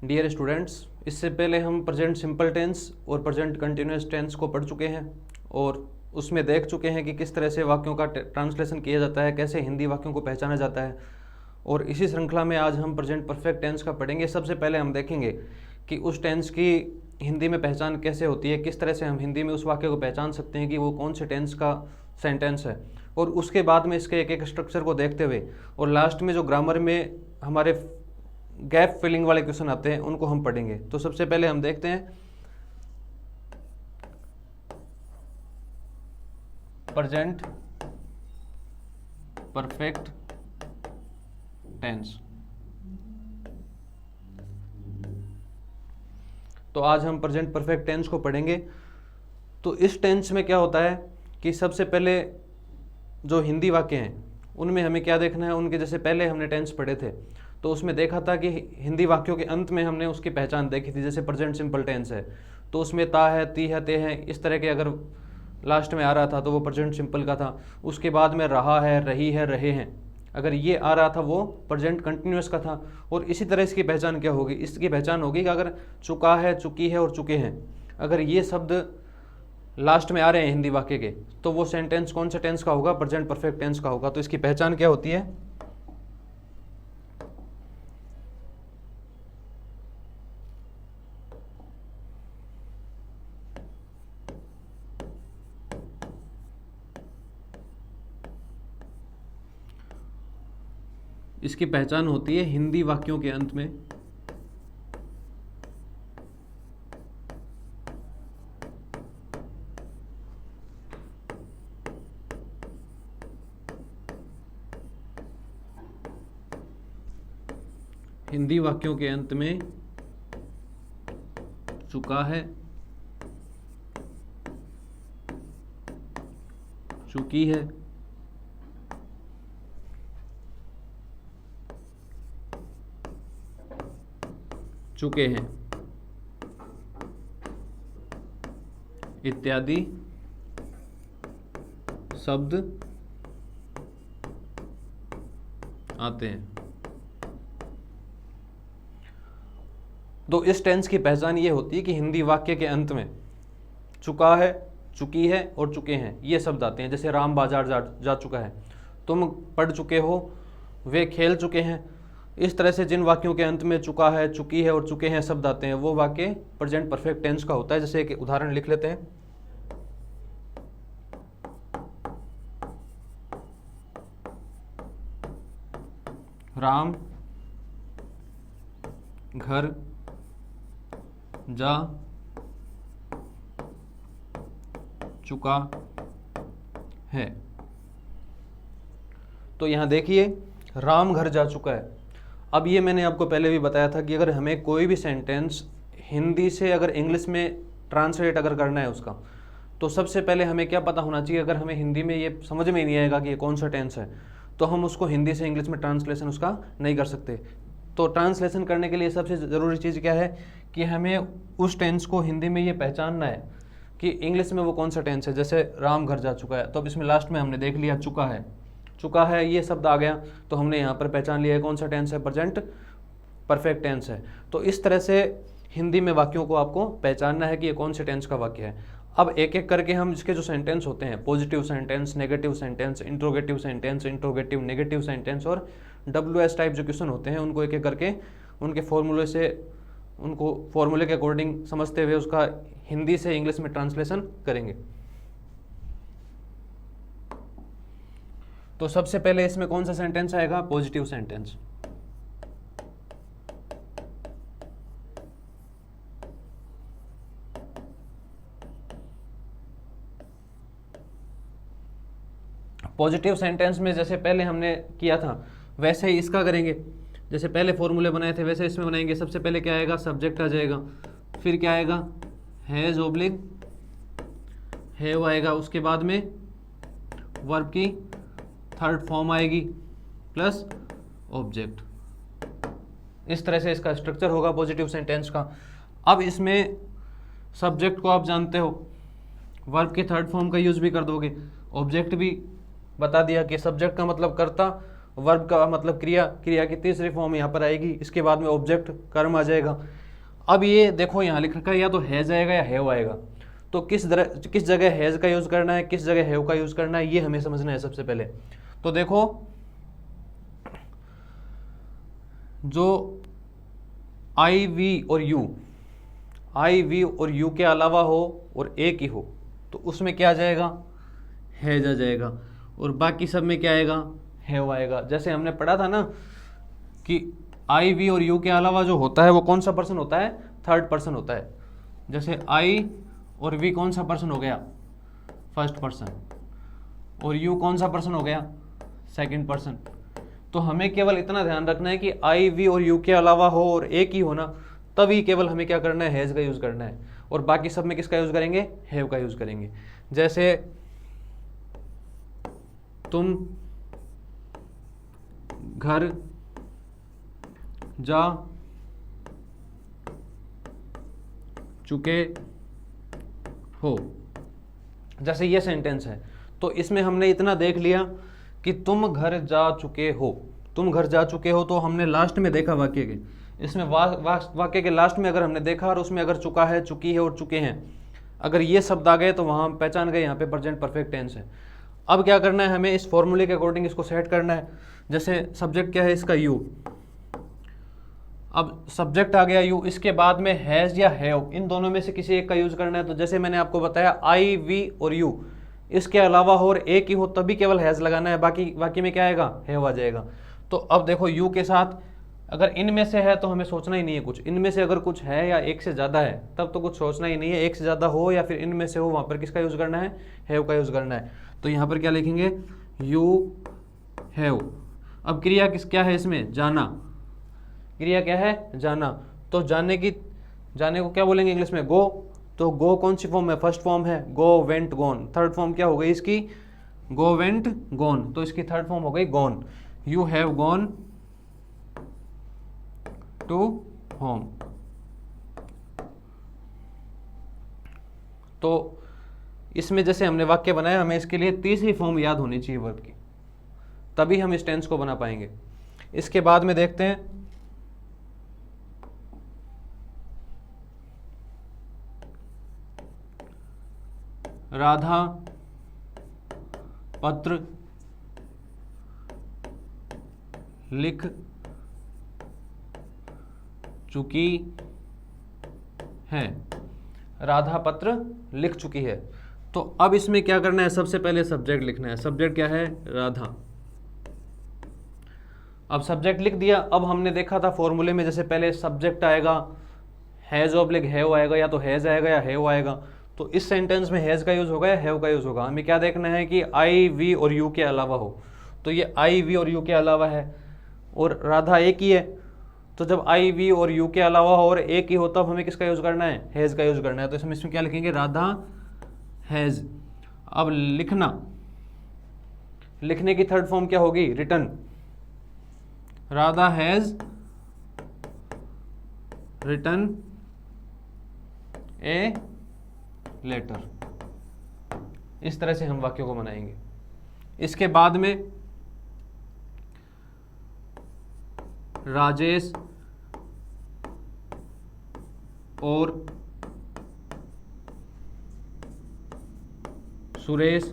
Dear students, इससे पहले हम प्रेजेंट सिंपल टेंस और प्रेजेंट कंटिन्यूअस टेंस को पढ़ चुके हैं और उसमें देख चुके हैं कि किस तरह से वाक्यों का ट्रांसलेशन किया जाता है, कैसे हिंदी वाक्यों को पहचाना जाता है। और इसी श्रृंखला में आज हम प्रेजेंट परफेक्ट टेंस का पढ़ेंगे। सबसे पहले हम देखेंगे कि उस टेंस की हिंदी में पहचान कैसे होती है, किस तरह से हम हिंदी में उस वाक्य को पहचान सकते हैं कि वो कौन से टेंस का सेंटेंस है। और उसके बाद में इसके एक एक स्ट्रक्चर को देखते हुए और लास्ट में जो ग्रामर में हमारे गैप फिलिंग वाले क्वेश्चन आते हैं उनको हम पढ़ेंगे। तो सबसे पहले हम देखते हैं प्रेजेंट परफेक्ट टेंस। तो आज हम प्रेजेंट परफेक्ट टेंस को पढ़ेंगे। तो इस टेंस में क्या होता है कि सबसे पहले जो हिंदी वाक्य हैं उनमें हमें क्या देखना है, उनके जैसे पहले हमने टेंस पढ़े थे तो उसमें देखा था कि हिंदी वाक्यों के अंत में हमने उसकी पहचान देखी थी। जैसे प्रेजेंट सिंपल टेंस है तो उसमें ता है, ती है, ते है, इस तरह के अगर लास्ट में आ रहा था तो वो प्रेजेंट सिंपल का था। उसके बाद में रहा है, रही है, रहे हैं, अगर ये आ रहा था वो प्रेजेंट कंटिन्यूअस का था। और इसी तरह इसकी पहचान क्या होगी, इसकी पहचान होगी कि अगर चुका है, चुकी है और चुके हैं, अगर ये शब्द लास्ट में आ रहे हैं हिंदी वाक्य के तो वो सेंटेंस कौन से टेंस का होगा, प्रेजेंट परफेक्ट टेंस का होगा। तो इसकी पहचान क्या होती है, इसकी पहचान होती है हिंदी वाक्यों के अंत में हिंदी वाक्यों के अंत में चुका है, चुकी है, चुके हैं इत्यादि शब्द आते हैं। तो इस टेंस की पहचान ये होती है कि हिंदी वाक्य के अंत में चुका है, चुकी है और चुके हैं ये शब्द आते हैं। जैसे राम बाजार जा चुका है, तुम पढ़ चुके हो, वे खेल चुके हैं। इस तरह से जिन वाक्यों के अंत में चुका है, चुकी है और चुके हैं शब्द आते हैं वो वाक्य प्रेजेंट परफेक्ट टेंस का होता है। जैसे एक उदाहरण लिख लेते हैं, राम घर जा चुका है। तो यहां देखिए राम घर जा चुका है। अब ये मैंने आपको पहले भी बताया था कि अगर हमें कोई भी सेंटेंस हिंदी से अगर इंग्लिश में ट्रांसलेट अगर करना है उसका, तो सबसे पहले हमें क्या पता होना चाहिए। अगर हमें हिंदी में ये समझ में नहीं आएगा कि ये कौन सा टेंस है तो हम उसको हिंदी से इंग्लिश में ट्रांसलेशन उसका नहीं कर सकते। तो ट्रांसलेशन करने के लिए सबसे ज़रूरी चीज़ क्या है कि हमें उस टेंस को हिंदी में ये पहचानना है कि इंग्लिश में वो कौन सा टेंस है। जैसे राम घर जा चुका है तो अब इसमें लास्ट में हमने देख लिया चुका है, चुका है ये शब्द आ गया तो हमने यहाँ पर पहचान लिया है कौन सा टेंस है, प्रेजेंट परफेक्ट टेंस है। तो इस तरह से हिंदी में वाक्यों को आपको पहचानना है कि ये कौन से टेंस का वाक्य है। अब एक एक करके हम इसके जो सेंटेंस होते हैं, positive sentence, negative sentence, interrogative sentence, interrogative negative sentence और WS टाइप जो क्वेश्चन होते हैं उनको एक एक करके उनके फॉर्मूले से, उनको फॉर्मूले के अकॉर्डिंग समझते हुए उसका हिंदी से इंग्लिश में ट्रांसलेशन करेंगे। तो सबसे पहले इसमें कौन सा सेंटेंस आएगा, पॉजिटिव सेंटेंस। पॉजिटिव सेंटेंस में जैसे पहले हमने किया था वैसे ही इसका करेंगे। जैसे पहले फॉर्मूले बनाए थे वैसे इसमें बनाएंगे। सबसे पहले क्या आएगा, सब्जेक्ट आ जाएगा, फिर क्या आएगा, हैज ऑब्लिक हैव आएगा, उसके बाद में वर्ब की थर्ड फॉर्म आएगी प्लस ऑब्जेक्ट। इस तरह से इसका स्ट्रक्चर होगा पॉजिटिव सेंटेंस का। अब इसमें सब्जेक्ट को आप जानते हो, वर्ब के थर्ड फॉर्म का यूज भी कर दोगे, ऑब्जेक्ट भी बता दिया कि सब्जेक्ट का मतलब कर्ता वर्ब का मतलब क्रिया, क्रिया की तीसरी फॉर्म यहाँ पर आएगी, इसके बाद में ऑब्जेक्ट कर्म आ जाएगा। अब ये देखो यहाँ लिख रखा है या तो हैज आएगा या हैव आएगा, तो किस जगह हैज का यूज़ करना है, किस जगह हैव का यूज़ करना है, ये हमें समझना है सबसे पहले। तो देखो जो आई वी और यू के अलावा हो और एक ही हो तो उसमें क्या आ जाएगा, हैज आ जाएगा, और बाकी सब में क्या आएगा, हैव आएगा। जैसे हमने पढ़ा था ना कि आई वी और यू के अलावा जो होता है वो कौन सा पर्सन होता है, थर्ड पर्सन होता है। जैसे आई और वी कौन सा पर्सन हो गया, फर्स्ट पर्सन, और यू कौन सा पर्सन हो गया, सेकंड पर्सन। तो हमें केवल इतना ध्यान रखना है कि आई वी और यू के अलावा हो और एक ही हो ना, तभी केवल हमें क्या करना है, हैज़ का यूज़ करना है, और बाकी सब में किसका यूज़ करेंगे, हैव का यूज़ करेंगे। जैसे तुम घर जा चुके हो, जैसे ये सेंटेंस है, तो इसमें हमने इतना देख लिया कि तुम घर जा चुके हो, तुम घर जा चुके हो, तो हमने लास्ट में देखा वाक्य के, इसमें वाक्य के लास्ट में अगर हमने देखा और उसमें अगर चुका है, चुकी है और चुके हैं, अगर ये शब्द आ गए तो वहाँ हम पहचान गए यहाँ पे प्रेजेंट परफेक्ट टेंस है। अब क्या करना है, हमें इस फॉर्मूले के अकॉर्डिंग इसको सेट करना है। जैसे सब्जेक्ट क्या है इसका, यू, अब सब्जेक्ट आ गया यू, इसके बाद में हैज़ या हैव, इन दोनों में से किसी एक का यूज़ करना है। तो जैसे मैंने आपको बताया आई वी और यू, इसके अलावा हो और एक ही हो तभी केवल हैज़ लगाना है, बाकी में क्या आएगा, हैव आ जाएगा। तो अब देखो यू के साथ अगर इनमें से है तो हमें सोचना ही नहीं है कुछ, इनमें से अगर कुछ है या एक से ज़्यादा है तब तो कुछ सोचना ही नहीं है, एक से ज़्यादा हो या फिर इनमें से हो, वहाँ पर किसका यूज़ करना है, हैव का यूज़ करना है। तो यहाँ पर क्या लिखेंगे, यू हैव। अब क्रिया क्या है इसमें, जाना, क्रिया क्या है, जाना। तो जाने को क्या बोलेंगे इंग्लिश में, गो। तो गो कौन सी फॉर्म है, फर्स्ट फॉर्म है, go went gone. Third form क्या हो गई इसकी, गो वेंट गॉन, तो इसकी थर्ड फॉर्म हो गई gone. You have gone to home. तो इसमें जैसे हमने वाक्य बनाया, हमें इसके लिए तीसरी फॉर्म याद होनी चाहिए वर्ब की, तभी हम इस टेंस को बना पाएंगे। इसके बाद में देखते हैं राधा पत्र लिख चुकी है, राधा पत्र लिख चुकी है। तो अब इसमें क्या करना है, सबसे पहले सब्जेक्ट लिखना है। सब्जेक्ट क्या है, राधा। अब सब्जेक्ट लिख दिया। अब हमने देखा था फॉर्मूले में, जैसे पहले सब्जेक्ट आएगा, हैज़ ऑब्लिक हैव आएगा, या तो हैज़ आएगा या हैव आएगा। तो इस सेंटेंस में हैज़ का यूज़ होगा या हैव का यूज़ होगा। हमें क्या देखना है कि आई वी और यू के अलावा हो, तो ये आई वी और यू के अलावा है और राधा एक ही है। तो जब आई वी और यू के अलावा हो और एक ही हो तब हमें किसका यूज़ करना है, हैज़ का यूज़ करना है। तो इसमें क्या लिखेंगे, राधा हैज़। अब लिखने की थर्ड फॉर्म क्या होगी, written. Radha has written a letter. इस तरह से हम वाक्यों को बनाएंगे। इसके बाद में राजेश और सुरेश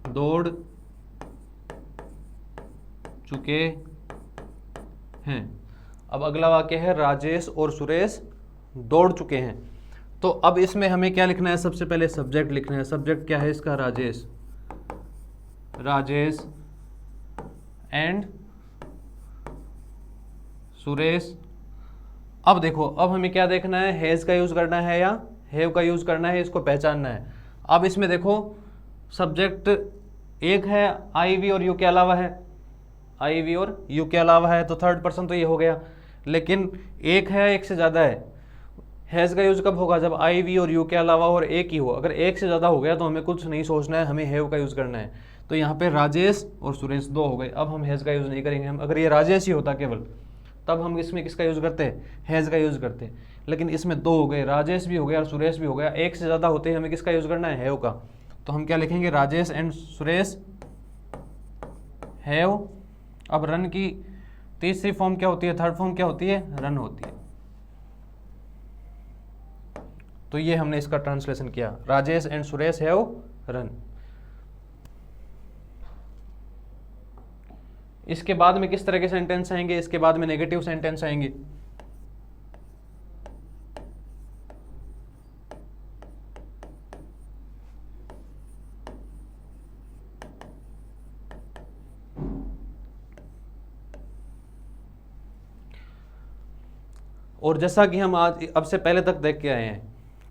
दौड़ चुके हैं। अब अगला वाक्य है राजेश और सुरेश दौड़ चुके हैं। तो अब इसमें हमें क्या लिखना है, सबसे पहले सब्जेक्ट लिखना है। सब्जेक्ट क्या है इसका, राजेश। राजेश एंड सुरेश। अब देखो, अब हमें क्या देखना है, हैज़ का यूज़ करना है या हैव का यूज़ करना है, इसको पहचानना है। अब इसमें देखो सब्जेक्ट एक है, आई वी और यू के अलावा है, आई वी और यू के अलावा है, तो थर्ड पर्सन तो ये हो गया। लेकिन एक है, एक से ज़्यादा है। हैज़ का यूज़ कब होगा, जब आई वी और यू के अलावा और एक ही हो। अगर एक से ज़्यादा हो गया तो हमें कुछ नहीं सोचना है, हमें हैव का यूज़ करना है। तो यहाँ पे राजेश और सुरेश दो हो गए। अब हम हैज़ का यूज़ नहीं करेंगे। हम अगर ये राजेश ही होता केवल तब हम इसमें किसका यूज़ करते हैं, हैज़ का यूज़ करते हैं। लेकिन इसमें दो हो गए, राजेश भी हो गया और सुरेश भी हो गया। एक से ज़्यादा होते हैं, हमें किसका यूज़ करना है, हैव का। तो हम क्या लिखेंगे, राजेश एंड सुरेश हैव। अब रन की तीसरी फॉर्म क्या होती है, थर्ड फॉर्म क्या होती है, रन होती है। तो ये हमने इसका ट्रांसलेशन किया, Rajesh and Suresh have run. इसके बाद में किस तरह के सेंटेंस आएंगे, इसके बाद में नेगेटिव सेंटेंस आएंगे। और जैसा कि हम आज अब से पहले तक देख के आए हैं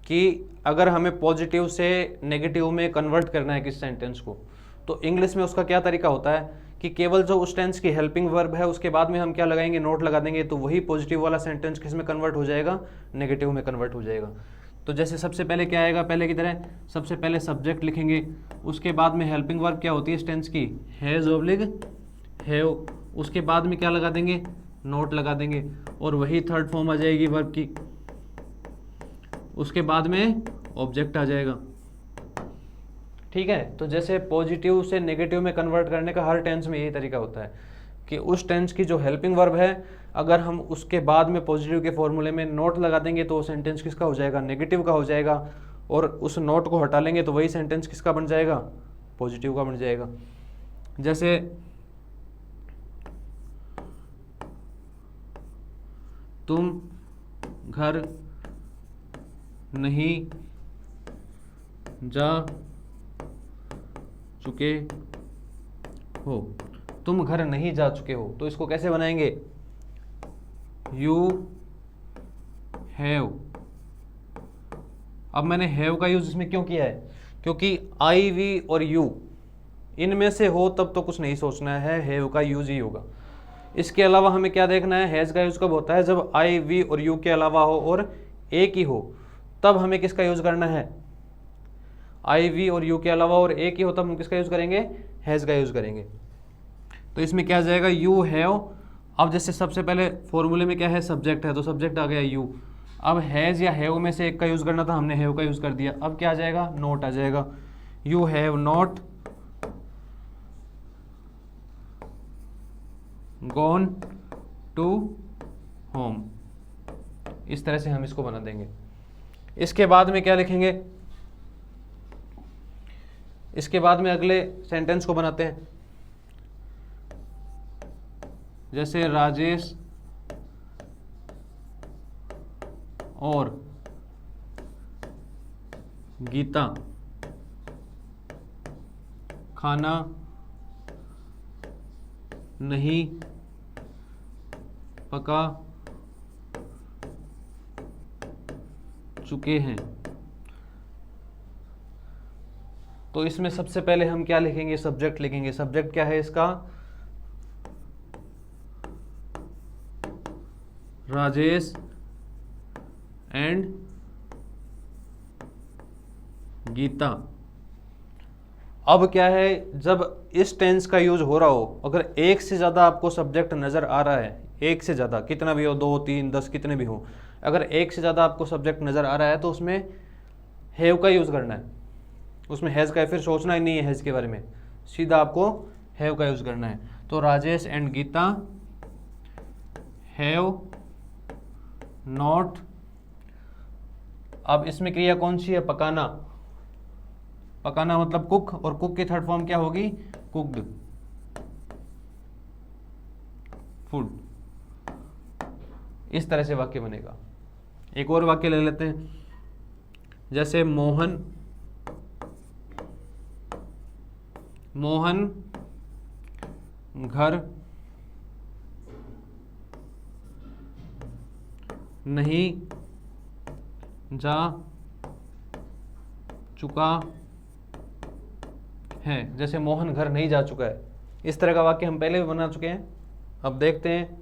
कि अगर हमें पॉजिटिव से नेगेटिव में कन्वर्ट करना है किस सेंटेंस को, तो इंग्लिश में उसका क्या तरीका होता है कि केवल जो उस टेंस की हेल्पिंग वर्ब है उसके बाद में हम क्या लगाएंगे, नोट लगा देंगे, तो वही पॉजिटिव वाला सेंटेंस किस में कन्वर्ट हो जाएगा, नेगेटिव में कन्वर्ट हो जाएगा। तो जैसे सबसे पहले क्या आएगा, पहले की तरह सबसे पहले सब्जेक्ट लिखेंगे, उसके बाद में हेल्पिंग वर्ब क्या होती है इस टेंस की, हैज ऑब्लिग हैव, उसके बाद में क्या लगा देंगे, नोट लगा देंगे, और वही थर्ड फॉर्म आ जाएगी वर्ब की, उसके बाद में ऑब्जेक्ट आ जाएगा। ठीक है, तो जैसे पॉजिटिव से नेगेटिव में कन्वर्ट करने का हर टेंस में यही तरीका होता है कि उस टेंस की जो हेल्पिंग वर्ब है अगर हम उसके बाद में पॉजिटिव के फॉर्मूले में नोट लगा देंगे तो वो सेंटेंस किसका हो जाएगा, नेगेटिव का हो जाएगा, और उस नोट को हटा लेंगे तो वही सेंटेंस किसका बन जाएगा, पॉजिटिव का बन जाएगा। जैसे तुम घर नहीं जा चुके हो, तुम घर नहीं जा चुके हो, तो इसको कैसे बनाएंगे, यू हैव। अब मैंने हैव का यूज इसमें क्यों किया है, क्योंकि आई वी और यू इनमें से हो तब तो कुछ नहीं सोचना है, हैव का यूज ही होगा। इसके अलावा हमें क्या देखना है, हैज़ का यूज कब होता है, जब आई वी और यू के अलावा हो और एक ही हो, तब हमें किसका यूज करना है, आई वी और यू के अलावा और एक ही हो तब हम किसका यूज करेंगे, हैज़ का यूज करेंगे। तो इसमें क्या आ जाएगा, यू हैव। अब जैसे सबसे पहले फॉर्मूले में क्या है, सब्जेक्ट है, तो सब्जेक्ट आ गया यू। अब हैज़ या हैव में से एक का यूज करना था, हमने हैव का यूज कर दिया। अब क्या आ जाएगा, नोट आ जाएगा, you have not gone to home. इस तरह से हम इसको बना देंगे। इसके बाद में क्या लिखेंगे, इसके बाद में अगले सेंटेंस को बनाते हैं। जैसे राजेश और गीता खाना नहीं पका चुके हैं। तो इसमें सबसे पहले हम क्या लिखेंगे, सब्जेक्ट लिखेंगे। सब्जेक्ट क्या है इसका, राजेश एंड गीता। अब क्या है, जब इस टेंस का यूज हो रहा हो, अगर एक से ज़्यादा आपको सब्जेक्ट नज़र आ रहा है, एक से ज़्यादा, कितना भी हो, 2 3 10 कितने भी हो, अगर एक से ज़्यादा आपको सब्जेक्ट नज़र आ रहा है तो उसमें हैव का यूज़ करना है, उसमें हैज़ का फिर सोचना ही नहीं है हैज़ के बारे में, सीधा आपको हैव का यूज़ करना है। तो Rajesh and Geeta have not. अब इसमें क्रिया कौन सी है, पकाना। पकाना मतलब कुक, और कुक की थर्ड फॉर्म क्या होगी, कुक्ड फूड। इस तरह से वाक्य बनेगा। एक और वाक्य ले लेते हैं, जैसे मोहन घर नहीं जा चुका है। जैसे मोहन घर नहीं जा चुका है, इस तरह का वाक्य हम पहले भी बना चुके हैं। अब देखते हैं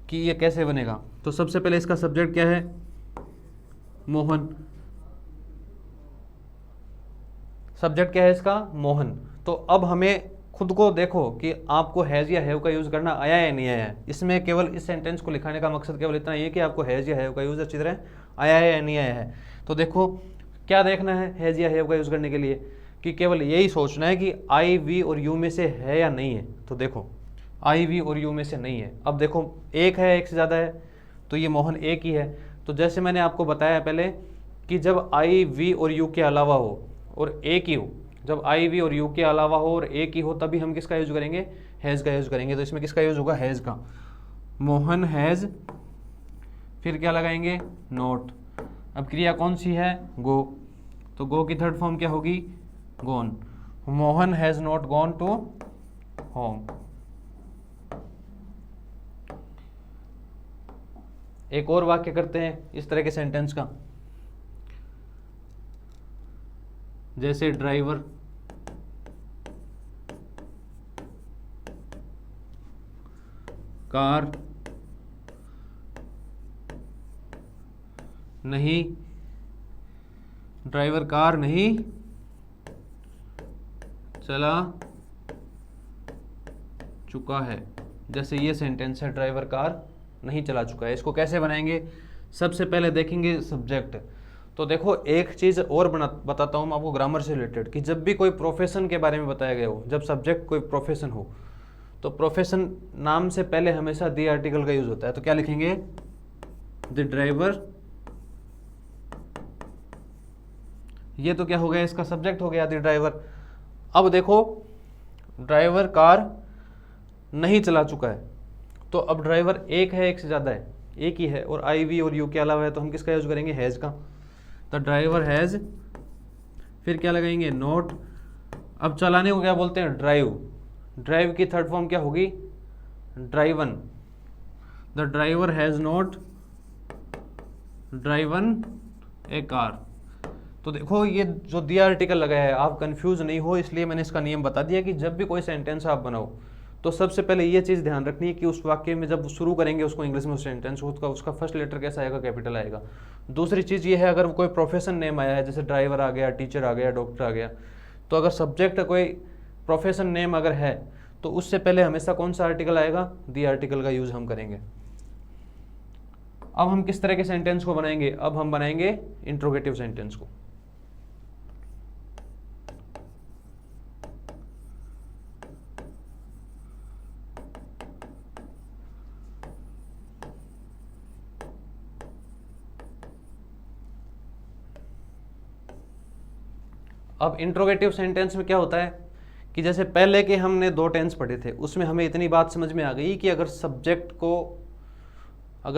कि ये कैसे बनेगा। तो सबसे पहले इसका सब्जेक्ट क्या है, मोहन। सब्जेक्ट क्या है इसका, मोहन। तो अब हमें खुद को देखो कि आपको हैज़ या हैव का यूज़ करना आया या नहीं आया है। इसमें केवल इस सेंटेंस को लिखाने का मकसद केवल इतना ही है कि आपको हैज़ या हैव का यूज़ अच्छी तरह आया है या नहीं आया है। तो देखो क्या देखना है हैज़ या हैव का यूज़ करने के लिए, कि केवल यही सोचना है कि आई वी और यू में से है या नहीं है। तो देखो आई वी और यू में से नहीं है। अब देखो एक है, एक से ज़्यादा है, तो ये मोहन एक ही है। तो जैसे मैंने आपको बताया पहले कि जब आई वी और यू के अलावा हो और एक ही हो, जब आई वी और यू के अलावा हो और एक ही हो, तभी हम किसका यूज करेंगे, हैज़ का यूज करेंगे। तो इसमें किसका यूज होगा, हैज़ का। मोहन हैज़, फिर क्या लगाएंगे, नोट। अब क्रिया कौन सी है, गो, तो गो की थर्ड फॉर्म क्या होगी, gone. Mohan has not gone to home. एक और वाक्य करते हैं इस तरह के सेंटेंस का, जैसे ड्राइवर कार नहीं, ड्राइवर कार नहीं चला चुका है। जैसे ये सेंटेंस है, ड्राइवर कार नहीं चला चुका है। इसको कैसे बनाएंगे, सबसे पहले देखेंगे सब्जेक्ट। तो देखो एक चीज़ और बताता हूँ मैं आपको ग्रामर से रिलेटेड, कि जब भी कोई प्रोफेशन के बारे में बताया गया हो, जब सब्जेक्ट कोई प्रोफेशन हो, तो प्रोफेशन नाम से पहले हमेशा द आर्टिकल का यूज होता है। तो क्या लिखेंगे, द ड्राइवर, ये तो क्या हो गया, इसका सब्जेक्ट हो गया द ड्राइवर। अब देखो ड्राइवर कार नहीं चला चुका है, तो अब ड्राइवर एक है, एक से ज़्यादा है, एक ही है, और आई वी और यू के अलावा है, तो हम किसका यूज करेंगे, हैज़ का। तो ड्राइवर हैज़, फिर क्या लगाएंगे, नोट। अब चलाने को क्या बोलते हैं, ड्राइव। ड्राइव की थर्ड फॉर्म क्या होगी, driven. The driver has not driven A car. तो देखो ये जो दिया आर्टिकल लगाया है, आप कंफ्यूज नहीं हो, इसलिए मैंने इसका नियम बता दिया कि जब भी कोई सेंटेंस आप बनाओ, तो सबसे पहले ये चीज़ ध्यान रखनी है कि उस वाक्य में जब शुरू करेंगे उसको इंग्लिश में, उस सेंटेंस उसका फर्स्ट लेटर कैसा आएगा, कैपिटल आएगा। दूसरी चीज़ ये है, अगर कोई प्रोफेशन नेम आया है, जैसे ड्राइवर आ गया, टीचर आ गया, डॉक्टर आ गया, तो अगर सब्जेक्ट कोई प्रोफेशन नेम अगर है, तो उससे पहले हमेशा कौन सा आर्टिकल आएगा, दी आर्टिकल का यूज़ हम करेंगे। अब हम किस तरह के सेंटेंस को बनाएंगे, अब हम बनाएंगे इंट्रोगेटिव सेंटेंस को। अब इंट्रोगेटिव सेंटेंस में क्या होता है कि जैसे पहले के हमने दो टेंस पढ़े थे, उसमें हमें इतनी बात समझ में आ गई कि अगर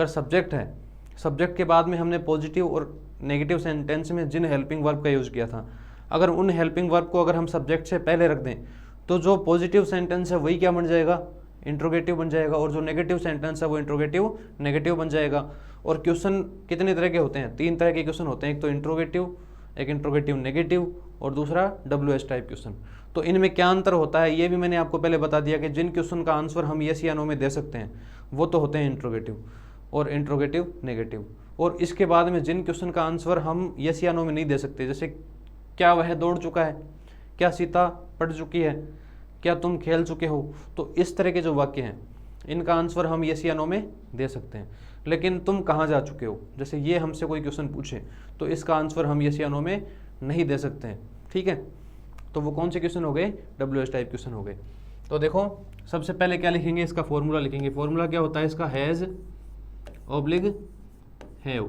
सब्जेक्ट है, सब्जेक्ट के बाद में हमने पॉजिटिव और नेगेटिव सेंटेंस में जिन हेल्पिंग वर्ब का यूज़ किया था, अगर उन हेल्पिंग वर्ब को अगर हम सब्जेक्ट से पहले रख दें, तो जो पॉजिटिव सेंटेंस है वही क्या बन जाएगा, इंट्रोगेटिव बन जाएगा, और जो नेगेटिव सेंटेंस है वो इंट्रोगेटिव नेगेटिव बन जाएगा। और क्वेश्चन कितने तरह के होते हैं, तीन तरह के क्वेश्चन होते हैं, एक तो इंट्रोगेटिव, एक इंट्रोगेटिव नेगेटिव, और दूसरा WH टाइप क्वेश्चन। तो इनमें क्या अंतर होता है ये भी मैंने आपको पहले बता दिया कि जिन क्वेश्चन का आंसर हम यस या नो में दे सकते हैं वो तो होते हैं इंट्रोगेटिव और इंट्रोगेटिव नेगेटिव। और इसके बाद में जिन क्वेश्चन का आंसर हम यस या नो में नहीं दे सकते, जैसे क्या वह दौड़ चुका है, क्या सीता पढ़ चुकी है, क्या तुम खेल चुके हो, तो इस तरह के जो वाक्य हैं इनका आंसर हम यस या नो में दे सकते हैं। लेकिन तुम कहाँ जा चुके हो, जैसे ये हमसे कोई क्वेश्चन पूछे तो इसका आंसर हम यस या नो में नहीं दे सकते हैं, ठीक है। तो वो कौन से क्वेश्चन हो गए, WH टाइप क्वेश्चन हो गए। तो देखो सबसे पहले क्या लिखेंगे, इसका फॉर्मूला लिखेंगे। फॉर्मूला क्या होता है इसका, has oblique have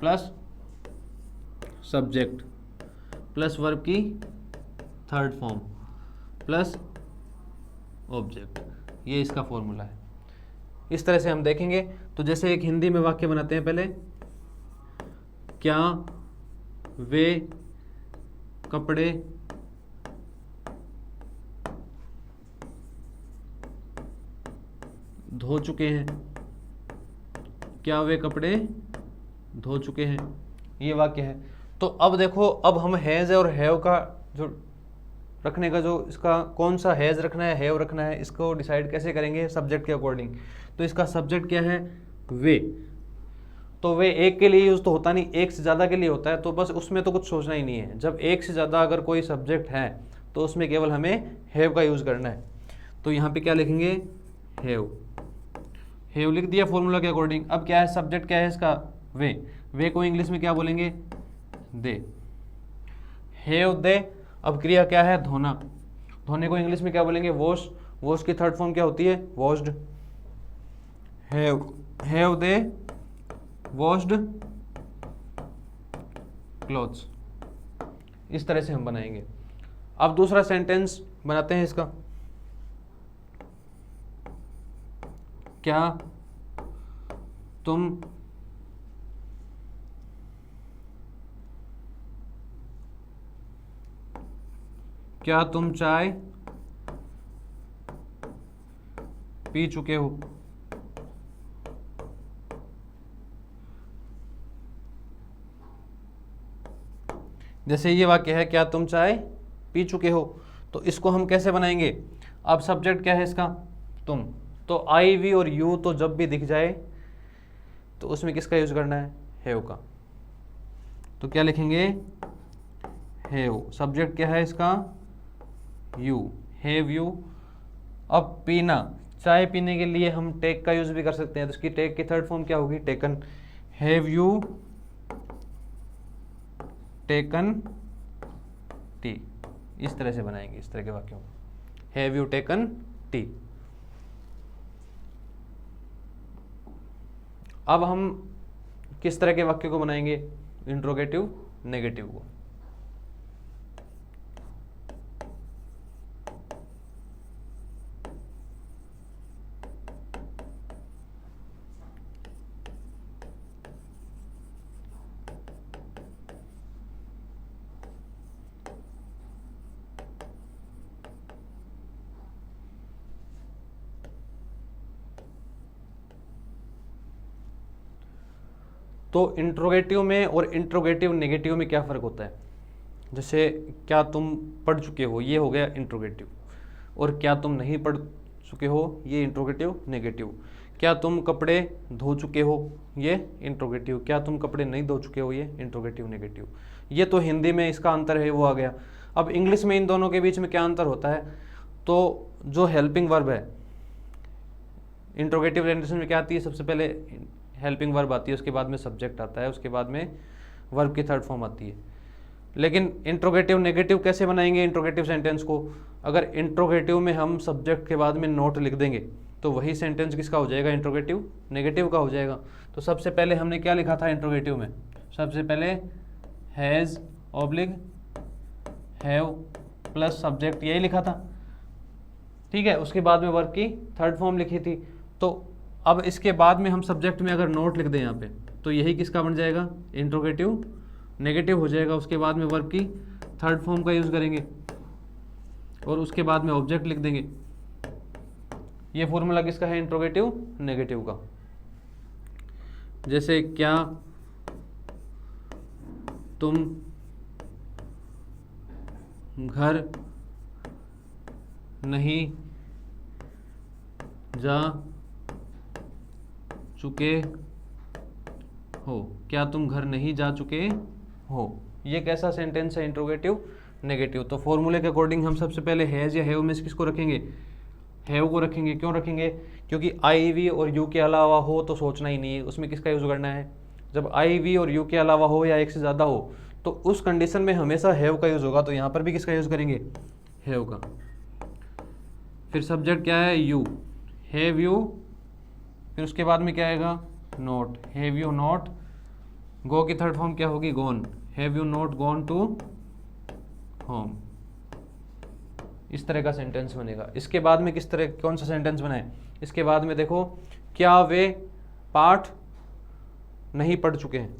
plus subject plus verb की थर्ड फॉर्म प्लस ऑब्जेक्ट, ये इसका फॉर्मूला है। इस तरह से हम देखेंगे। तो जैसे एक हिंदी में वाक्य बनाते हैं पहले, क्या वे कपड़े धो चुके हैं, क्या वे कपड़े धो चुके हैं, ये वाक्य है। तो अब देखो, अब हम हैज़ और हैव का जो रखने का, जो इसका कौन सा हैज़ रखना है हैव रखना है, इसको डिसाइड कैसे करेंगे, सब्जेक्ट के अकॉर्डिंग। तो इसका सब्जेक्ट क्या है, वे। तो वे एक के लिए यूज़ तो होता नहीं, एक से ज़्यादा के लिए होता है, तो बस उसमें तो कुछ सोचना ही नहीं है। जब एक से ज़्यादा अगर कोई सब्जेक्ट है तो उसमें केवल हमें हैव का यूज़ करना है। तो यहाँ पे क्या लिखेंगे, हैव लिख दिया फॉर्मूला के अकॉर्डिंग। अब क्या है, सब्जेक्ट क्या है इसका, वे। वे को इंग्लिश में क्या बोलेंगे, दे, हैव दे। अब क्रिया क्या है? धोना। धोने को इंग्लिश में क्या बोलेंगे? वॉश। वॉश की थर्ड फॉर्म क्या होती है? Washed. Have they washed clothes. इस तरह से हम बनाएंगे। अब दूसरा सेंटेंस बनाते हैं इसका। क्या तुम चाय पी चुके हो? जैसे ये वाक्य है, क्या तुम चाय पी चुके हो, तो इसको हम कैसे बनाएंगे? अब सब्जेक्ट क्या है इसका? तुम। तो आई, वी और यू तो जब भी दिख जाए तो उसमें किसका यूज करना है? हैव का। तो क्या लिखेंगे? हैव। सब्जेक्ट क्या है इसका? यू। Have you. अब पीना, चाय पीने के लिए हम टेक का यूज भी कर सकते हैं, तो इसकी टेक की थर्ड फॉर्म क्या होगी? Taken. Have you taken T. इस तरह से बनाएंगे इस तरह के वाक्यों को। Have you taken T. अब हम किस तरह के वाक्य को बनाएंगे? इंट्रोगेटिव नेगेटिव को। तो इंट्रोगेटिव में और इंट्रोगेटिव नेगेटिव में क्या फ़र्क होता है? जैसे क्या तुम पढ़ चुके हो, ये हो गया इंट्रोगेटिव, और क्या तुम नहीं पढ़ चुके हो, ये इंट्रोगेटिव नेगेटिव। क्या तुम कपड़े धो चुके हो, ये इंट्रोगेटिव। क्या तुम कपड़े नहीं धो चुके हो, ये इंट्रोगेटिव नेगेटिव। ये तो हिंदी में इसका अंतर है, वो आ गया। अब इंग्लिश में इन दोनों के बीच में क्या अंतर होता है? तो जो हेल्पिंग वर्ब है, इंट्रोगेटिव रेंडेशन में क्या आती है? सबसे पहले हेल्पिंग वर्ब आती है, उसके बाद में सब्जेक्ट आता है, उसके बाद में वर्ब की थर्ड फॉर्म आती है। लेकिन इंट्रोगेटिव नेगेटिव कैसे बनाएंगे इंट्रोगेटिव सेंटेंस को? अगर इंट्रोगेटिव में हम सब्जेक्ट के बाद में नोट लिख देंगे तो वही सेंटेंस किसका हो जाएगा? इंट्रोगेटिव नेगेटिव का हो जाएगा। तो सबसे पहले हमने क्या लिखा था इंट्रोगेटिव में? सबसे पहले has oblique have plus subject, यही लिखा था, ठीक है। उसके बाद में वर्ब की थर्ड फॉर्म लिखी थी। तो अब इसके बाद में हम सब्जेक्ट में अगर नोट लिख दें यहाँ पे, तो यही किसका बन जाएगा? इंट्रोगेटिव नेगेटिव हो जाएगा। उसके बाद में वर्ब की थर्ड फॉर्म का यूज़ करेंगे और उसके बाद में ऑब्जेक्ट लिख देंगे। ये फॉर्मूला किसका है? इंट्रोगेटिव नेगेटिव का। जैसे क्या तुम घर नहीं जा चुके हो, क्या तुम घर नहीं जा चुके हो, ये कैसा सेंटेंस है? Interrogative negative. तो फॉर्मूले के अकॉर्डिंग हम सबसे पहले हैज़ या हैव में किसको रखेंगे? हैव को रखेंगे। क्यों रखेंगे? क्योंकि आई, वी और यू के अलावा हो तो सोचना ही नहीं है, उसमें किसका यूज़ करना है? जब आई, वी और यू के अलावा हो या एक से ज़्यादा हो तो उस कंडीशन में हमेशा हैव का यूज़ होगा। तो यहाँ पर भी किसका यूज़ करेंगे? हैव का। फिर सब्जेक्ट क्या है? यू। हैव यू, फिर उसके बाद में क्या आएगा? Not. Have you not, go की थर्ड फॉर्म क्या होगी? Gone. Have you not gone to home. इस तरह का सेंटेंस बनेगा। इसके बाद में किस तरह, कौन सा सेंटेंस बनाए? इसके बाद में देखो, क्या वे पाठ नहीं पढ़ चुके हैं?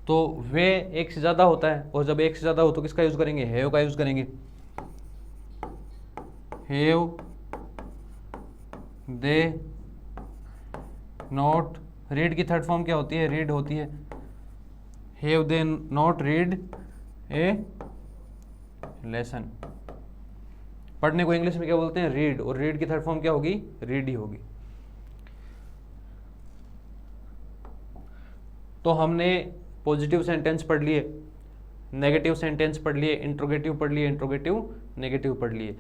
तो वे एक से ज़्यादा होता है, और जब एक से ज़्यादा हो तो किसका यूज़ करेंगे? हैव का यूज़ करेंगे। हैव दे नॉट, रीड की थर्ड फॉर्म क्या होती है? रीड होती है। Have they not read A lesson. पढ़ने को इंग्लिश में क्या बोलते हैं? रीड, और रीड की थर्ड फॉर्म क्या होगी? रीड ही होगी। तो हमने पॉजिटिव सेंटेंस पढ़ लिए, नेगेटिव सेंटेंस पढ़ लिए, इंट्रोगेटिव पढ़ लिए, इंट्रोगेटिव नेगेटिव पढ़ लिए।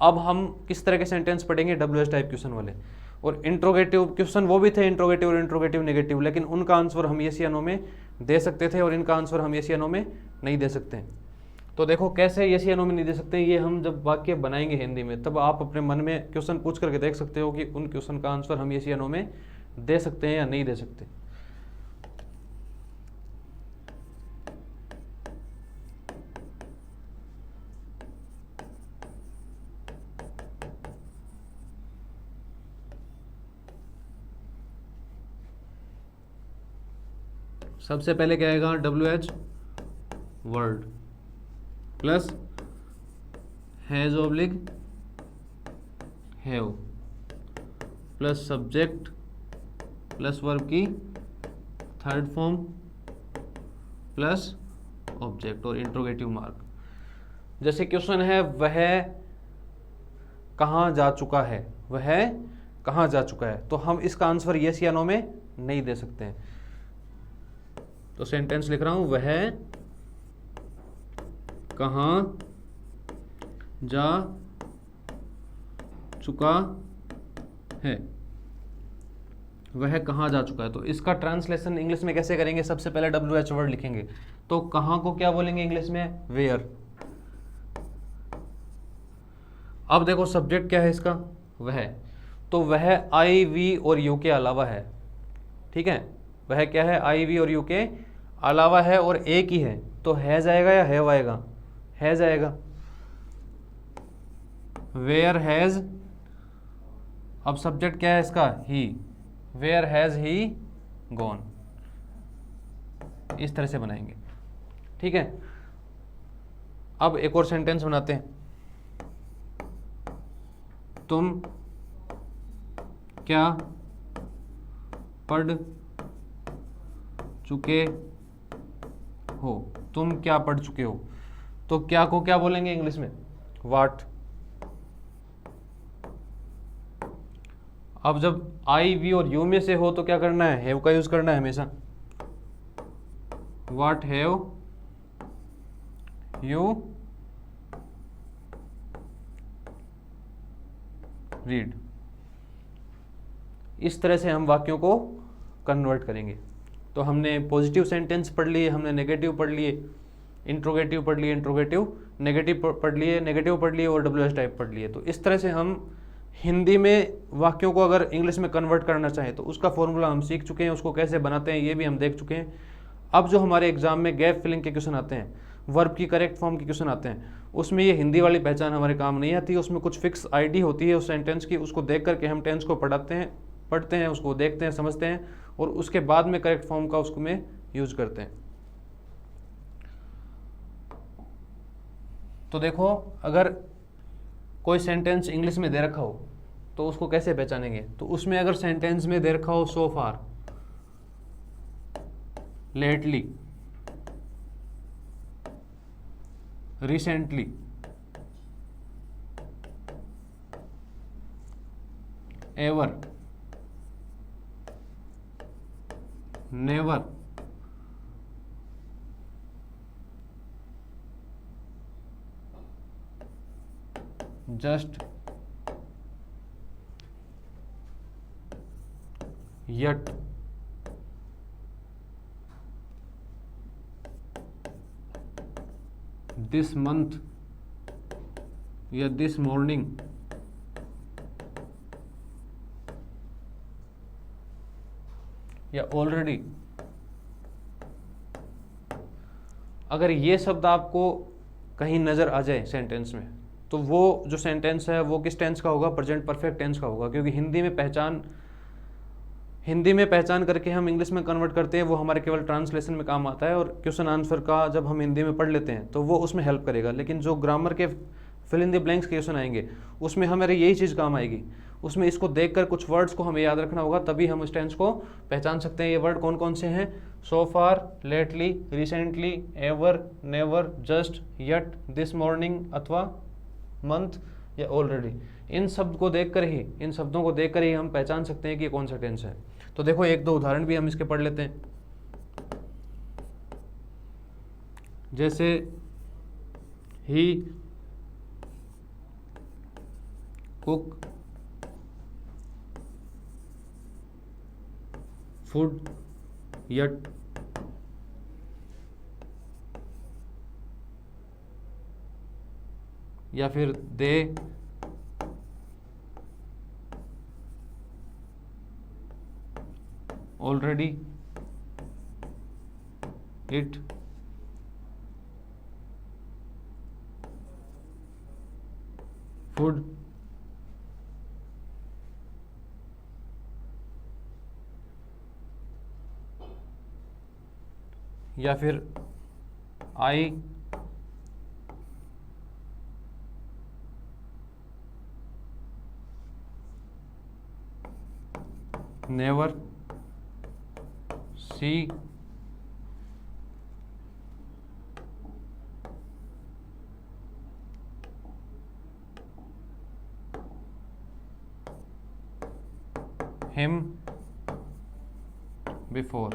अब हम किस तरह के सेंटेंस पढ़ेंगे? WH टाइप क्वेश्चन वाले। और इंट्रोगेटिव क्वेश्चन वो भी थे, इंट्रोगेटिव और इंट्रोगेटिव नेगेटिव, लेकिन उनका आंसर हम यस या नो में दे सकते थे और इनका आंसर हम यस या नो में नहीं दे सकते। तो देखो कैसे यस या नो में नहीं दे सकते, ये हम जब वाक्य बनाएंगे हिंदी में तब आप अपने मन में क्वेश्चन पूछ करके देख सकते हो कि उन क्वेश्चन का आंसर हम यस या नो में दे सकते हैं या नहीं दे सकते। सबसे पहले क्या आएगा? WH word plus has oblique have plus subject plus verb की थर्ड फॉर्म प्लस ऑब्जेक्ट और इंट्रोगेटिव मार्क। जैसे क्वेश्चन है वह कहाँ जा चुका है, वह कहाँ जा चुका है, तो हम इसका आंसर यस या नो में नहीं दे सकते हैं। तो सेंटेंस लिख रहा हूं, वह कहाँ जा चुका है, वह कहाँ जा चुका है। तो इसका ट्रांसलेशन इंग्लिश में कैसे करेंगे? सबसे पहले WH वर्ड लिखेंगे, तो कहाँ को क्या बोलेंगे इंग्लिश में? वेयर। अब देखो सब्जेक्ट क्या है इसका? वह। तो वह आई वी और यू के अलावा है, ठीक है। वह क्या है? आई वी और यू के अलावा है और एक ही है, तो हैज आएगा या हैव आएगा? हैज आएगा। वेयर हैज, अब सब्जेक्ट क्या है इसका? He. Where has he gone. इस तरह से बनाएंगे, ठीक है। अब एक और सेंटेंस बनाते हैं, तुम क्या पढ़ चुके हो, तुम क्या पढ़ चुके हो। तो क्या को क्या बोलेंगे इंग्लिश में? वाट। अब जब आई वी और यू में से हो तो क्या करना है? हैव का यूज करना है हमेशा। वाट हैव यू रीड। इस तरह से हम वाक्यों को कन्वर्ट करेंगे। तो हमने पॉजिटिव सेंटेंस पढ़ लिए, हमने नेगेटिव पढ़ लिए, इंट्रोगेटिव पढ़ लिए, इंट्रोगेटिव नेगेटिव पढ़ लिए, नेगेटिव पढ़ लिए और WH टाइप पढ़ लिए। तो इस तरह से हम हिंदी में वाक्यों को अगर इंग्लिश में कन्वर्ट करना चाहें तो उसका फॉर्मूला हम सीख चुके हैं, उसको कैसे बनाते हैं ये भी हम देख चुके हैं। अब जो हमारे एग्जाम में गैप फिलिंग के क्वेश्चन आते हैं, वर्ब की करेक्ट फॉर्म के क्वेश्चन आते हैं, उसमें ये हिंदी वाली पहचान हमारे काम नहीं आती। उसमें कुछ फिक्स आईडी होती है उस सेंटेंस की, उसको देख करके हम टेंस को पढ़ते हैं, उसको देखते हैं, समझते हैं और उसके बाद में करेक्ट फॉर्म का उसको में यूज करते हैं। तो देखो अगर कोई सेंटेंस इंग्लिश में दे रखा हो तो उसको कैसे पहचानेंगे? तो उसमें अगर सेंटेंस में दे रखा हो so far, lately, recently, ever, never, just, yet, this month या this morning, या already, अगर ये शब्द आपको कहीं नज़र आ जाए सेंटेंस में तो वो जो सेंटेंस है वो किस टेंस का होगा? प्रेजेंट परफेक्ट टेंस का होगा। क्योंकि हिंदी में पहचान करके हम इंग्लिश में कन्वर्ट करते हैं, वो हमारे केवल ट्रांसलेशन में काम आता है। और क्वेश्चन आंसर का जब हम हिंदी में पढ़ लेते हैं तो वो उसमें हेल्प करेगा। लेकिन जो ग्रामर के फिल इन द ब्लैंक्स के क्वेश्चन आएंगे उसमें हमारे यही चीज़ काम आएगी। उसमें इसको देखकर कुछ वर्ड्स को हमें याद रखना होगा, तभी हम उस टेंस को पहचान सकते हैं। ये वर्ड कौन कौन से हैं? So far, lately, recently, ever, never, just, yet, this morning अथवा मंथ या ऑलरेडी। इन शब्दों को देखकर ही हम पहचान सकते हैं कि ये कौन सा टेंस है। तो देखो एक दो उदाहरण भी हम इसके पढ़ लेते हैं। जैसे ही कुक फूड यट या फिर दे ऑलरेडी इट फूड या फिर I never see him before.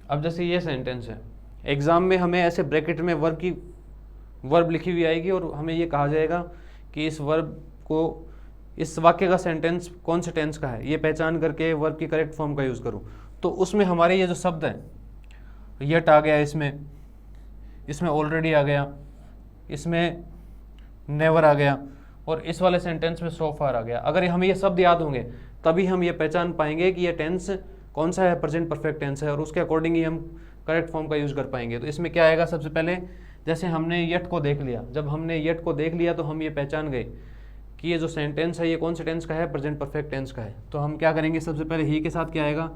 अब जैसे ये सेंटेंस है, एग्जाम में हमें ऐसे ब्रैकेट में वर्ब लिखी हुई आएगी और हमें ये कहा जाएगा कि इस वर्ब को, इस वाक्य का सेंटेंस कौन से टेंस का है, ये पहचान करके वर्ब की करेक्ट फॉर्म का यूज़ करूँ। तो उसमें हमारे ये जो शब्द है, यट आ गया, इसमें ऑलरेडी आ गया, इसमें नेवर आ गया और इस वाले सेंटेंस में सो फार आ गया। अगर हमें ये शब्द याद होंगे तभी हम ये पहचान पाएंगे कि ये टेंस कौन सा है, प्रेजेंट परफेक्ट टेंस है, और उसके अकॉर्डिंग ही हम करेक्ट फॉर्म का यूज़ कर पाएंगे। तो इसमें क्या आएगा, सबसे पहले जैसे हमने यट को देख लिया, जब हमने यट को देख लिया तो हम ये पहचान गए कि ये जो सेंटेंस है ये कौन से टेंस का है, प्रेजेंट परफेक्ट टेंस का है। तो हम क्या करेंगे, सबसे पहले ही के साथ क्या आएगा,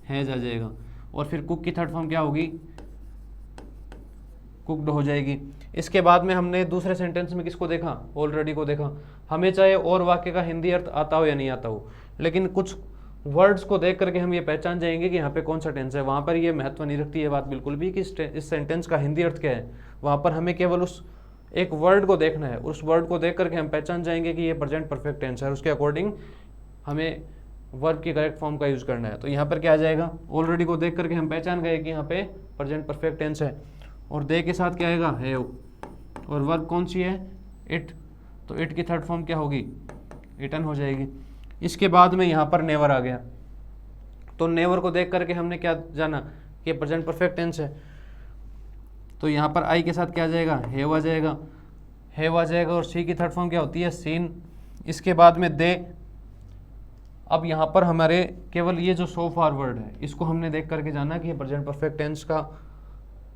हैज आ जाएगा, और फिर कुक की थर्ड फॉर्म क्या होगी, कुकड हो जाएगी। इसके बाद में हमने दूसरे सेंटेंस में किसको देखा, ऑलरेडी को देखा। हमें चाहे और वाक्य का हिंदी अर्थ आता हो या नहीं आता हो, लेकिन कुछ वर्ड्स को देख करके हम ये पहचान जाएंगे कि यहाँ पे कौन सा टेंस है। वहाँ पर ये महत्व नहीं रखती है बात बिल्कुल भी कि इस सेंटेंस का हिंदी अर्थ क्या है। वहाँ पर हमें केवल उस एक वर्ड को देखना है, उस वर्ड को देख करके हम पहचान जाएंगे कि ये प्रेजेंट परफेक्ट टेंस है, और उसके अकॉर्डिंग हमें वर्ब की करेक्ट फॉर्म का यूज़ करना है। तो यहाँ पर क्या आ जाएगा, ऑलरेडी को देख करके हम पहचान गए कि यहाँ पे प्रेजेंट परफेक्ट टेंस है, और दे के साथ क्या आएगा, हैव, और वर्ब कौन सी है, इट। तो इट की थर्ड फॉर्म क्या होगी, इटन हो जाएगी। इसके बाद में यहाँ पर नेवर आ गया, तो नेवर को देख करके हमने क्या जाना कि प्रेजेंट परफेक्ट टेंस है। तो यहाँ पर आई के साथ क्या आ जाएगा, हैव आ जाएगा, हैव आ जाएगा, और सी की थर्ड फॉर्म क्या होती है, सीन। इसके बाद में दे। अब यहाँ पर हमारे केवल ये जो सो फार वर्ड है इसको हमने देख करके जाना कि प्रेजेंट परफेक्ट टेंस का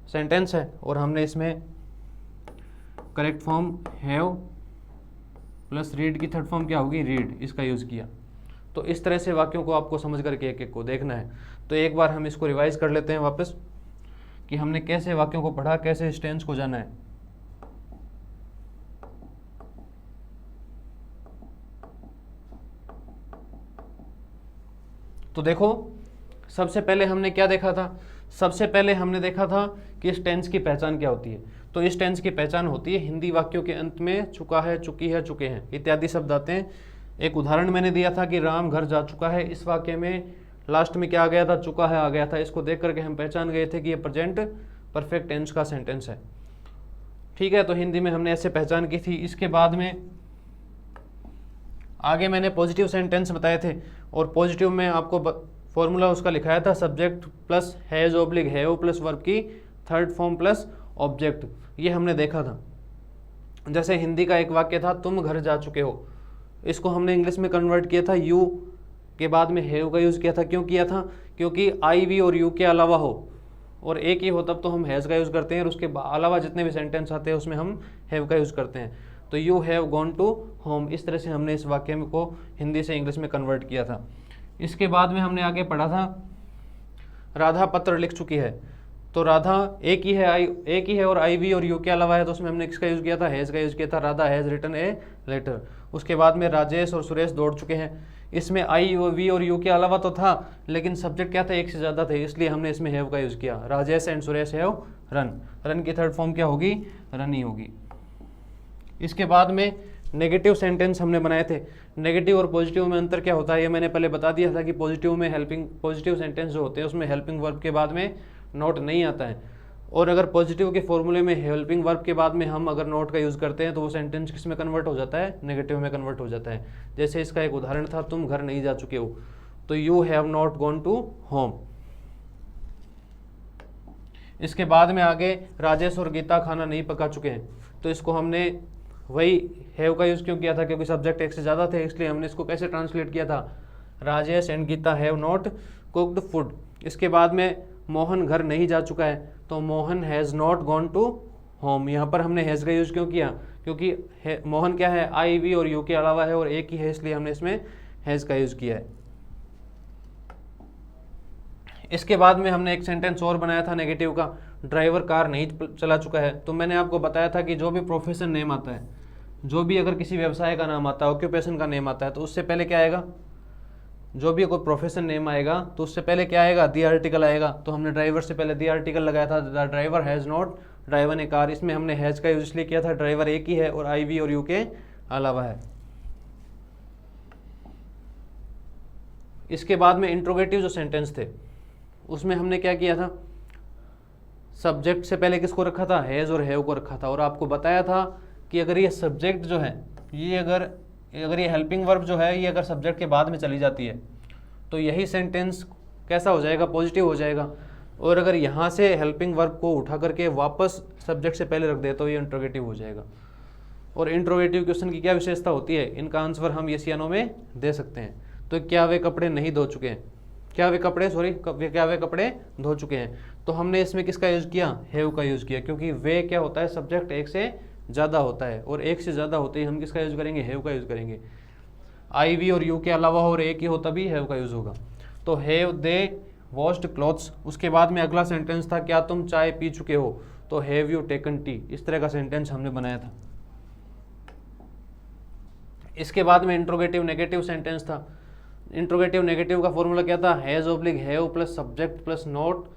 सेंटेंस है, और हमने इसमें correct form have plus read की थर्ड फॉर्म क्या होगी, रीड, इसका यूज़ किया। तो इस तरह से वाक्यों को आपको समझ करके एक एक को देखना है। तो एक बार हम इसको रिवाइज कर लेते हैं वापस कि हमने कैसे वाक्यों को पढ़ा, कैसे इस टेंस को जाना है। तो देखो, सबसे पहले हमने क्या देखा था, सबसे पहले हमने देखा था कि इस टेंस की पहचान क्या होती है। तो इस टेंस की पहचान होती है हिंदी वाक्यों के अंत में चुका है, चुकी है, चुके हैं इत्यादि शब्द आते हैं। एक उदाहरण मैंने दिया था कि राम घर जा चुका है, इस वाक्य में लास्ट में क्या आ गया था, चुका है आ गया था। इसको देख करके हम पहचान गए थे कि ये प्रेजेंट परफेक्ट टेंस का सेंटेंस है। ठीक है, तो हिंदी में हमने ऐसे पहचान की थी। इसके बाद में आगे मैंने पॉजिटिव सेंटेंस बताए थे, और पॉजिटिव में आपको फॉर्मूला उसका लिखाया था, subject plus has oblique have plus verb की थर्ड फॉर्म प्लस ऑब्जेक्ट। ये हमने देखा था। जैसे हिंदी का एक वाक्य था, तुम घर जा चुके हो, इसको हमने इंग्लिश में कन्वर्ट किया था, यू के बाद में हैव का यूज़ किया था। क्यों किया था, क्योंकि आई वी और यू के अलावा हो और एक ही हो तब तो हम हैज़ का यूज़ करते हैं, और उसके अलावा जितने भी सेंटेंस आते हैं उसमें हम हैव का यूज़ करते हैं। तो you have gone to home, इस तरह से हमने इस वाक्य को हिंदी से इंग्लिश में कन्वर्ट किया था। इसके बाद में हमने आगे पढ़ा था, राधा पत्र लिख चुकी है। तो राधा एक ही है और आई वी और यू के अलावा है, तो उसमें हमने किसका यूज़ किया था, हैज़ का यूज़ किया था। Radha has written a letter. उसके बाद में राजेश और सुरेश दौड़ चुके हैं। इसमें आई वी और यू के अलावा तो था, लेकिन सब्जेक्ट क्या था, एक से ज़्यादा थे, इसलिए हमने इसमें हैव का यूज़ किया। Rajesh and Suresh have run. Run की थर्ड फॉर्म क्या होगी, रन ही होगी। इसके बाद में नेगेटिव सेंटेंस हमने बनाए थे। नेगेटिव और पॉजिटिव में अंतर क्या होता है, ये मैंने पहले बता दिया था कि पॉजिटिव में पॉजिटिव सेंटेंस जो होते हैं उसमें हेल्पिंग वर्ब के बाद में नोट नहीं आता है, और अगर पॉजिटिव के फॉर्मूले में हेल्पिंग वर्ब के बाद में हम अगर नोट का यूज़ करते हैं तो वो सेंटेंस किस में कन्वर्ट हो जाता है, नेगेटिव में कन्वर्ट हो जाता है। जैसे इसका एक उदाहरण था, तुम घर नहीं जा चुके हो, तो you have not gone to home. इसके बाद में आगे राजेश और गीता खाना नहीं पका चुके हैं, तो इसको हमने वही हैव का यूज़ क्यों किया था, क्योंकि सब्जेक्ट एक से ज़्यादा थे, इसलिए हमने इसको कैसे ट्रांसलेट किया था, Rajesh and Geeta have not cooked food. इसके बाद में मोहन घर नहीं जा चुका है, तो Mohan has not gone to home. यहाँ पर हमने हैज़ का यूज़ क्यों किया, क्योंकि मोहन क्या है, आई वी और यू के अलावा है और एक ही है, इसलिए हमने इसमें हैज़ का यूज़ किया है। इसके बाद में हमने एक सेंटेंस और बनाया था नेगेटिव का, ड्राइवर कार नहीं चला चुका है। तो मैंने आपको बताया था कि जो भी प्रोफेशन नेम आता है, जो भी अगर किसी व्यवसाय का नाम आता है, ऑक्यूपेशन का नेम आता है, तो उससे पहले क्या आएगा, जो भी कोई प्रोफेशन नेम आएगा तो उससे पहले क्या आएगा, दी आर्टिकल आएगा। तो हमने ड्राइवर से पहले दी आर्टिकल लगाया था, the driver has not driven A car. इसमें हमने हैज़ का यूज इसलिए किया था, ड्राइवर एक ही है और आई वी और यू के अलावा है। इसके बाद में इंट्रोगेटिव जो सेंटेंस थे उसमें हमने क्या किया था, सब्जेक्ट से पहले किसको रखा था, हैज़ और हैव को रखा था, और आपको बताया था कि अगर ये सब्जेक्ट जो है ये अगर ये हेल्पिंग वर्ब जो है ये अगर सब्जेक्ट के बाद में चली जाती है तो यही सेंटेंस कैसा हो जाएगा, पॉजिटिव हो जाएगा। और अगर यहाँ से हेल्पिंग वर्ब को उठा करके वापस सब्जेक्ट से पहले रख दे तो ये इंट्रोगेटिव हो जाएगा। और इंट्रोगेटिव क्वेश्चन की क्या विशेषता होती है, इनका आंसर हम यस या नो में दे सकते हैं। तो क्या वे कपड़े नहीं धो चुके हैं, क्या वे कपड़े धो चुके हैं, तो हमने इसमें किसका यूज़ किया, हैव का यूज़ किया, क्योंकि वे क्या होता है, सब्जेक्ट एक से ज़्यादा होता है और एक से ज़्यादा होते ही हम किसका यूज़ करेंगे, हैव का यूज़ करेंगे। आई वी और यू के अलावा और एक ही हो तभी हैव का यूज़ होगा। तो हैव दे वॉश्ड क्लॉथ्स। उसके बाद में अगला सेंटेंस था, क्या तुम चाय पी चुके हो, तो हैव यू टेकन टी। इस तरह का सेंटेंस हमने बनाया था। इसके बाद में इंट्रोगेटिव नेगेटिव सेंटेंस था। इंट्रोगेटिव नेगेटिव का फॉर्मूला क्या था, has oblique have plus subject plus note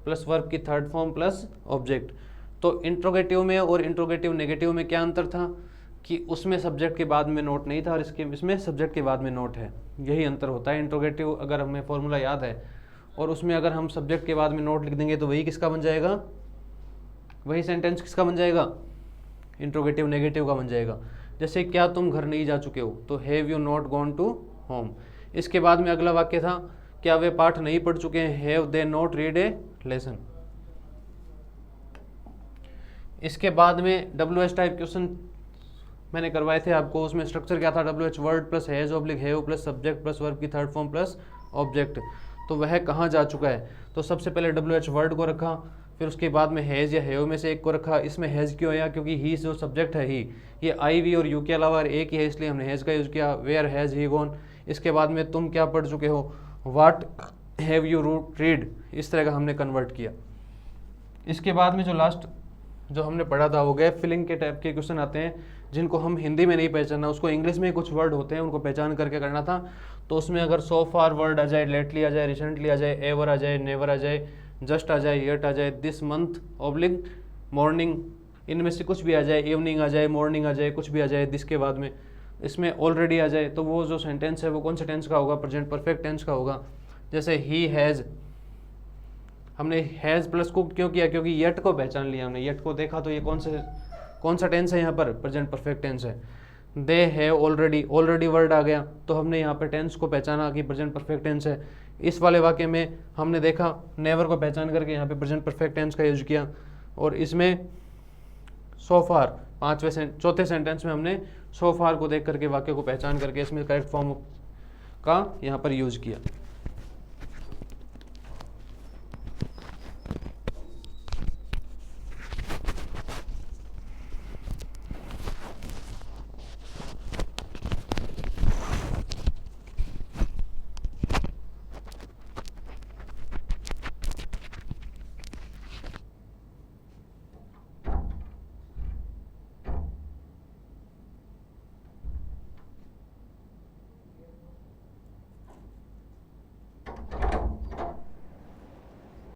plus verb की थर्ड फॉर्म प्लस ऑब्जेक्ट। तो इंट्रोगेटिव में और इंट्रोगेटिव नेगेटिव में क्या अंतर था कि उसमें सब्जेक्ट के बाद में नोट नहीं था और इसमें सब्जेक्ट के बाद में नोट है, यही अंतर होता है। इंट्रोगेटिव अगर हमें फॉर्मूला याद है और उसमें अगर हम सब्जेक्ट के बाद में नोट लिख देंगे तो वही किसका बन जाएगा, वही सेंटेंस किसका बन जाएगा, इंट्रोगेटिव नेगेटिव का बन जाएगा। जैसे क्या तुम घर नहीं जा चुके हो, तो have you not gone to home. इसके बाद में अगला वाक्य था, क्या वे पाठ नहीं पढ़ चुके हैं, have they not read A lesson. इसके बाद में WH टाइप क्वेश्चन मैंने करवाए थे आपको, उसमें स्ट्रक्चर क्या था, WH word plus has oblique have plus subject plus verb की थर्ड फॉर्म प्लस ऑब्जेक्ट। तो वह कहाँ जा चुका है, तो सबसे पहले WH वर्ड को रखा, फिर उसके बाद में हैज़ या हैव में से एक को रखा। इसमें हैज़ क्यों आया, क्योंकि ही जो सब्जेक्ट है ही, ये आई वी और यू के अलावा एक ही है, इसलिए हमने हैज़ का यूज़ किया। Where has he gone. इसके बाद में तुम क्या पढ़ चुके हो, व्हाट हैव यू रीड। इस तरह का हमने कन्वर्ट किया। इसके बाद में जो लास्ट जो हमने पढ़ा था वो गैप फिलिंग के टाइप के क्वेश्चन आते हैं, जिनको हम हिंदी में नहीं पहचानना, उसको इंग्लिश में कुछ वर्ड होते हैं उनको पहचान करके करना था। तो उसमें अगर सो फार वर्ड आ जाए, लेटली आ जाए, रिसेंटली आ जाए, एवर आ जाए, नेवर आ जाए, जस्ट आ जाए, येट आ जाए, दिस मंथ ऑब्लिक मॉर्निंग, इनमें से कुछ भी आ जाए, इवनिंग आ जाए, मॉर्निंग आ जाए, कुछ भी आ जाए, दिस के बाद में इसमें ऑलरेडी आ जाए, तो वो जो सेंटेंस है वो कौन से टेंस का होगा, प्रेजेंट परफेक्ट टेंस का होगा। जैसे ही हैज़, हमने हैज़ प्लस कुक क्यों किया, क्योंकि येट को पहचान लिया हमने, येट को देखा तो ये कौन सा टेंस है, यहाँ पर प्रेजेंट परफेक्ट टेंस है। They have already, already word आ गया तो हमने यहाँ पर टेंस को पहचाना कि प्रेजेंट परफेक्ट टेंस है। इस वाले वाक्य में हमने देखा नेवर को पहचान करके यहाँ पे प्रेजेंट परफेक्ट टेंस का यूज किया। और इसमें सो फार चौथे सेंटेंस में हमने सो फार को देख करके वाक्य को पहचान करके इसमें करेक्ट फॉर्म का यहाँ पर यूज किया।